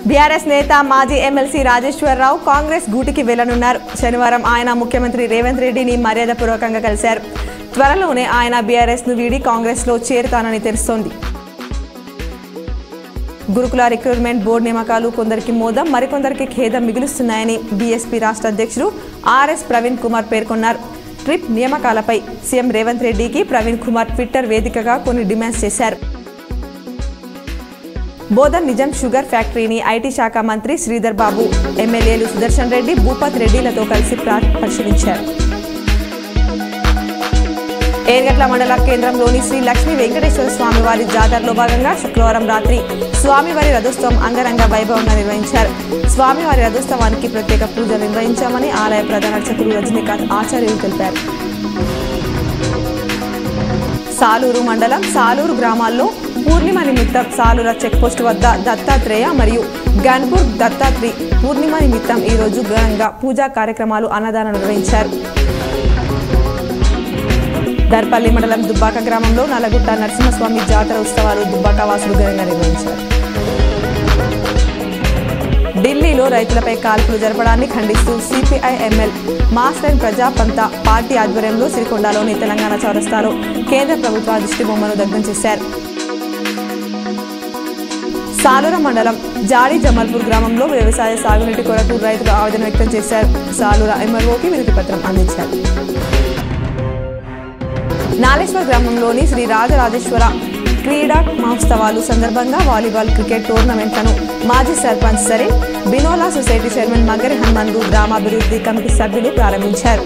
BRS నేత మాజీ MLC Rajeswara Rao Congress గూటికి వెళ్లనున్నారు. శనివారం ఆయన ముఖ్యమంత్రి రేవంత్ రెడ్డిని మర్యాదపూర్వకంగా కలిశారు. త్వరలోనే ఆయన బీఆర్ఎస్ ను వీడి కాంగ్రెస్ లో చేరుతానని తెలుస్తోంది. గురుకుల రిక్రూట్మెంట్ బోర్డు నియామకాలు కొందరికి మోదం, మరికొందరికి ఖేదం మిగులుస్తున్నాయని బీఎస్పీ రాష్ట్ర అధ్యక్షుడు ఆర్ఎస్ ప్రవీణ్ కుమార్ పేర్కొన్నారు. ట్రిప్ నియామకాలపై సీఎం రేవంత్ రెడ్డికి ప్రవీణ్ కుమార్ ట్విట్టర్ వేదికగా కొన్ని డిమాండ్స్ చేశారు. బోధన్ నిజం షుగర్ ఫ్యాక్టరీని ఐటీ శాఖ మంత్రి శ్రీధర్ బాబు, ఎమ్మెల్యేలు సుదర్శన్ రెడ్డి, భూపత్ రెడ్డిలతో కలిసి పరిశీలించారు. ఏర్గట్ల మండల కేంద్రంలోని శ్రీ లక్ష్మీ వెంకటేశ్వర స్వామివారి జాతరలో భాగంగా శుక్రవారం రాత్రి స్వామివారి రథోత్సవం అంగరంగ వైభవంగా నిర్వహించారు. స్వామివారి రథోత్సవానికి ప్రత్యేక పూజలు నిర్వహించామని ఆలయ ప్రధాన అర్చకులు రజనీకాంత్ ఆచార్యులు తెలిపారు. సాలూరు మండలం సాలూరు గ్రామాల్లో పూర్ణిమ నిమిత్తం సాలూర చెక్పోస్ట్ వద్ద దత్తాత్రేయ మరియు గన్పూర్ దత్తాత్రి పూర్ణిమ నిమిత్తం ఈరోజు ఘనంగా పూజా కార్యక్రమాలు అన్నదానం నిర్వహించారు. దర్పల్లి మండలం దుబ్బాక గ్రామంలో నల్లగుట్ట నరసింహస్వామి జాతర ఉత్సవాలు దుబ్బాక వాసులు ఘనంగా నిర్వహించారు. ఢిల్లీలో రైతులపై కాల్పులు జరపడాన్ని ఖండిస్తూ సిపిఐ ఎంఎల్ మాస్టర్ ప్రజాపంత పార్టీ ఆధ్వర్యంలో సిరికొండలోని తెలంగాణ చౌరస్తాలో కేంద్ర ప్రభుత్వ దిష్టిబొమ్మను దగ్ధం చేశారు. సాలూర మండలం జాడి జమల్పూర్ గ్రామంలో వ్యవసాయ సాగునీటి కొరకు రైతులు ఆవేదన వ్యక్తం చేశారు. సాలూర ఎంఆర్ఓకి వినతి పత్రం అందించారు. నాలేశ్వర్ గ్రామంలోని శ్రీ రాజరాజేశ్వర క్రీడా మహోత్సవాలు సందర్భంగా వాలీబాల్, క్రికెట్ టోర్నమెంట్లను మాజీ సర్పంచ్ సరే బినోలా సొసైటీ చైర్మన్ మగ్గరి హనుమంతు గ్రామాభివృద్ధి కమిటీ సభ్యులు ప్రారంభించారు.